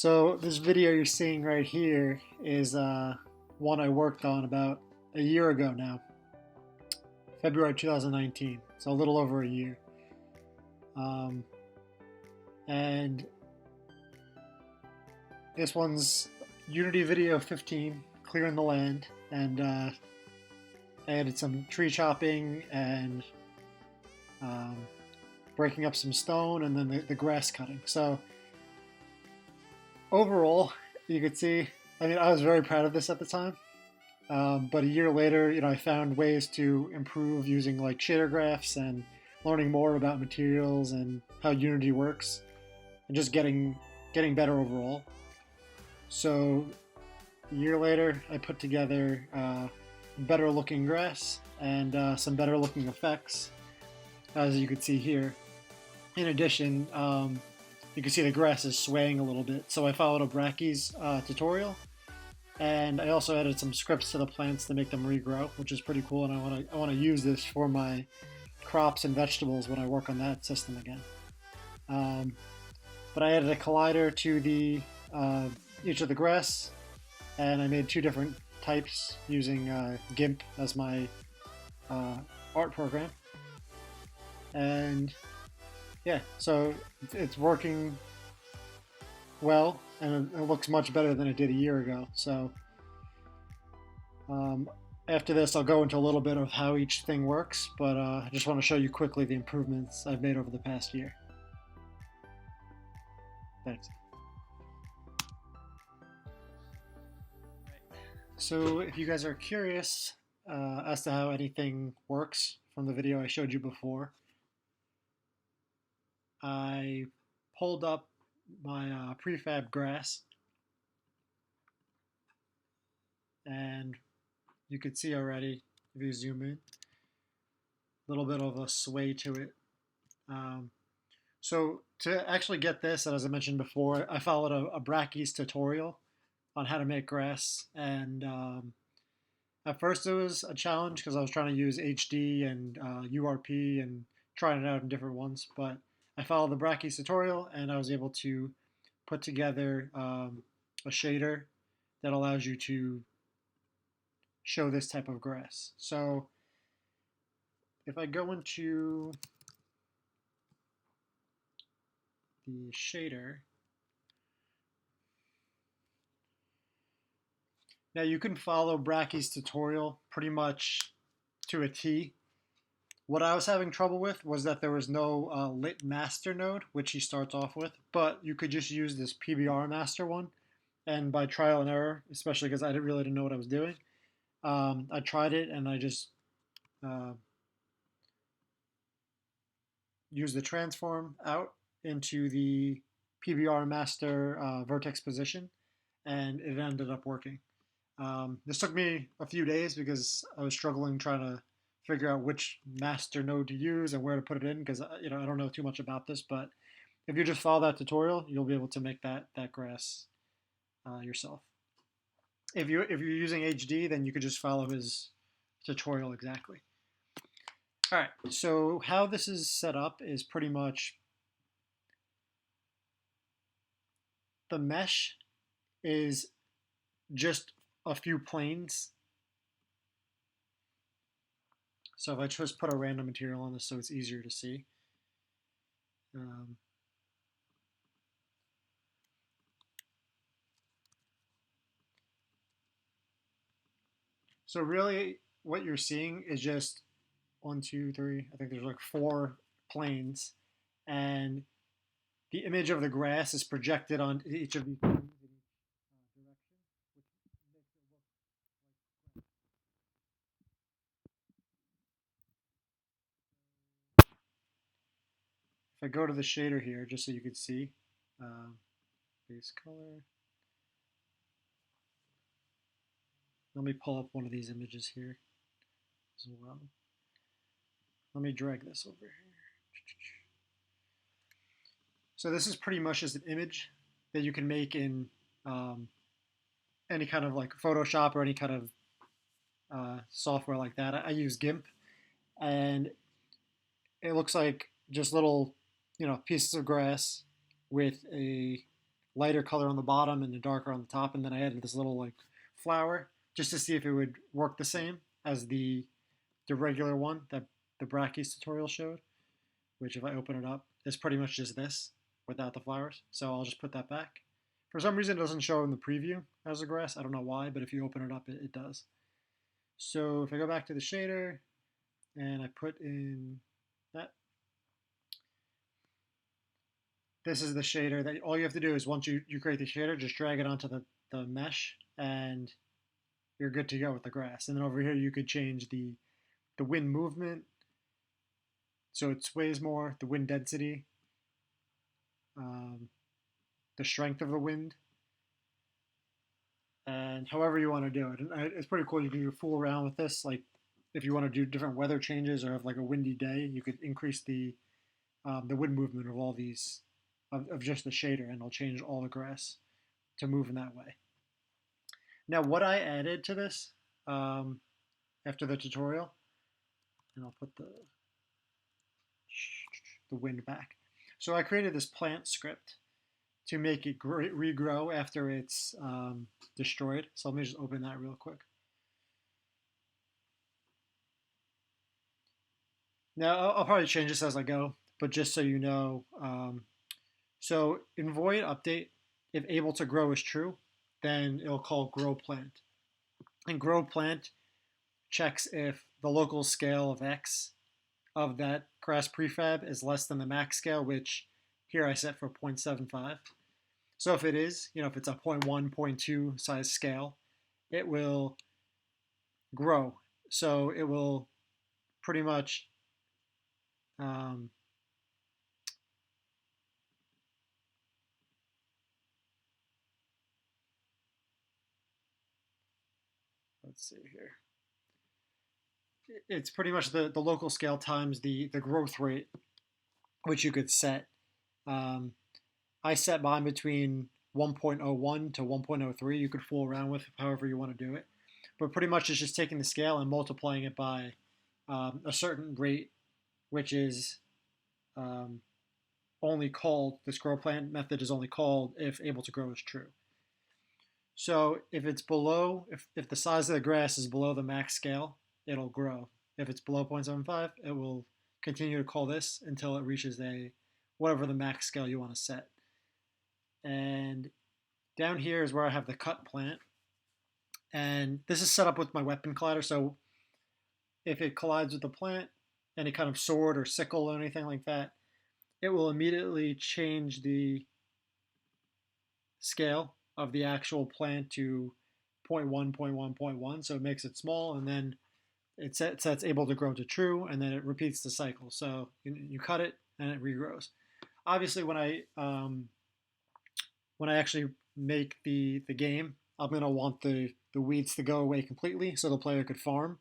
So this video you're seeing right here is one I worked on about a year ago now, February 2019. So a little over a year. Um, and this one's Unity Video 15, clearing the land, and I added some tree chopping and um, breaking up some stone, and then the grass cutting. So overall, you could see, I mean, I was very proud of this at the time. But a year later, I found ways to improve using like shader graphs and learning more about materials and how Unity works, and just getting better overall. So a year later, I put together better looking grass and some better looking effects, as you can see here. In addition, you can see the grass is swaying a little bit, so I followed a Brachy's tutorial. And I also added some scripts to the plants to make them regrow, which is pretty cool. And I want to use this for my crops and vegetables when I work on that system again. But I added a collider to the each of the grass, and I made two different types using GIMP as my art program. And yeah, so it's working well, and it looks much better than it did a year ago. So after this, I'll go into a little bit of how each thing works, but I just want to show you quickly the improvements I've made over the past year. Thanks. So if you guys are curious as to how anything works from the video I showed you before, I pulled up my prefab grass, and you could see already, if you zoom in, a little bit of a sway to it. So to actually get this, as I mentioned before, I followed a Brachy's tutorial on how to make grass, and at first it was a challenge because I was trying to use HD and URP and trying it out in different ones, but I followed the Brachy's tutorial and I was able to put together a shader that allows you to show this type of grass. So if I go into the shader, now you can follow Brachy's tutorial pretty much to a T. What I was having trouble with was that there was no lit master node, which he starts off with, but you could just use this PBR master one. And by trial and error, especially because I didn't know what I was doing, I tried it and I just used the transform out into the PBR master vertex position, and it ended up working. This took me a few days because I was struggling trying to figure out which master node to use and where to put it in, because I don't know too much about this. But if you just follow that tutorial, you'll be able to make that grass yourself. If you're using HD, then you could just follow his tutorial exactly. All right, so how this is set up is pretty much the mesh is just a few planes. So if I just put a random material on this so it's easier to see. So really what you're seeing is just 1, 2, 3, I think there's like 4 planes, and the image of the grass is projected on each of these planes in each direction, which makes it look like. If I go to the shader here, just so you can see, base color. Let me pull up one of these images here as well. Let me drag this over here. So this is pretty much just an image that you can make in any kind of like Photoshop or any kind of software like that. I use GIMP, and it looks like just little, pieces of grass with a lighter color on the bottom and the darker on the top, and then I added this little like flower just to see if it would work the same as the regular one that the Brackeys tutorial showed, which if I open it up is pretty much just this without the flowers. So I'll just put that back. For some reason it doesn't show in the preview as a grass. I don't know why, but if you open it up, it does. So if I go back to the shader and I put in that, this is the shader that all you have to do is once you create the shader, just drag it onto the mesh and you're good to go with the grass. And then over here you could change the wind movement so it sways more, the wind density, um, the strength of the wind, and however you want to do it. And it's pretty cool. You can fool around with this. Like if you want to do different weather changes or have like a windy day, you could increase the wind movement of all these of just the shader, and it'll change all the grass to move in that way. Now, what I added to this after the tutorial, and I'll put the wind back. So I created this plant script to make it regrow after it's destroyed. So let me just open that real quick. Now I'll probably change this as I go, but just so you know, so in void update, if able to grow is true, then it'll call grow plant. And grow plant checks if the local scale of X of that grass prefab is less than the max scale, which here I set for 0.75. So if it is, if it's a 0.1, 0.2 size scale, it will grow. So it will pretty much let's see here. It's pretty much the local scale times the growth rate, which you could set. I set mine between 1.01 to 1.03. You could fool around with however you want to do it. But pretty much it's just taking the scale and multiplying it by a certain rate, which is only called, this grow plant method is only called if able to grow is true. So if it's below, if the size of the grass is below the max scale, it'll grow. If it's below 0.75, it will continue to call this until it reaches whatever the max scale you want to set. And down here is where I have the cut plant. And this is set up with my weapon collider. So if it collides with the plant, any kind of sword or sickle or anything like that, it will immediately change the scale of the actual plant to 0.1, 0.1, 0.1. So it makes it small, and then it sets able to grow to true, and then it repeats the cycle. So you cut it, and it regrows. Obviously, when I actually make the game, I'm going to want the weeds to go away completely so the player could farm.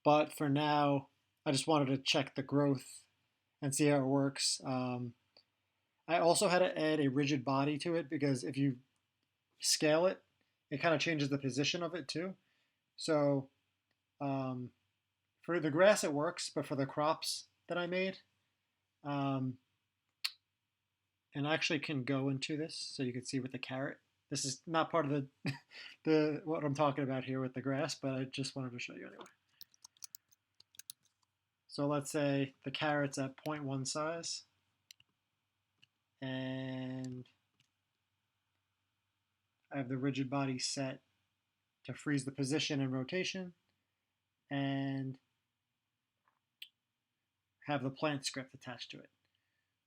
But for now, I just wanted to check the growth and see how it works. I also had to add a rigid body to it because if you scale it, it kind of changes the position of it too. So for the grass it works, but for the crops that I made, and I actually can go into this so you can see with the carrot. This is not part of the what I'm talking about here with the grass, but I just wanted to show you anyway. So let's say the carrot's at 0.1 size, and I have the rigid body set to freeze the position and rotation, and have the plant script attached to it.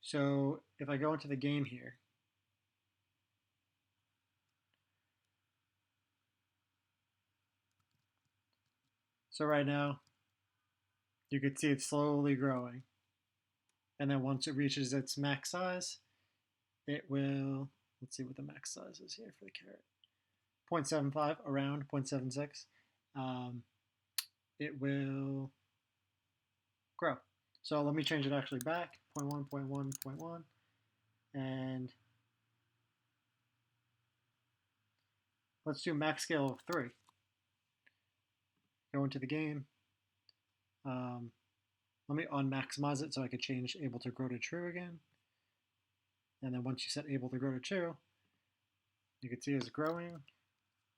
So if I go into the game here, so right now you can see it's slowly growing, and then once it reaches its max size, it will, let's see what the max size is here for the carrot, 0.75, around 0.76. It will grow. So let me change it actually back, 0.1, 0.1, 0.1, and let's do max scale of 3. Go into the game. Let me unmaximize it so I could change able to grow to true again. And then once you set able to grow to true, You can see it's growing,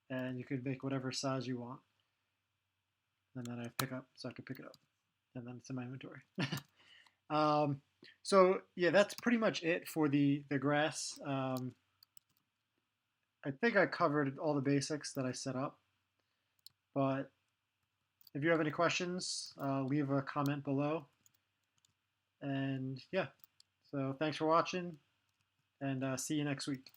and you could make whatever size you want. And then I pick up, so I can pick it up, and then it's in my inventory. um, so yeah, that's pretty much it for the grass. I think I covered all the basics that I set up, but if you have any questions, leave a comment below. And yeah, so thanks for watching, and see you next week.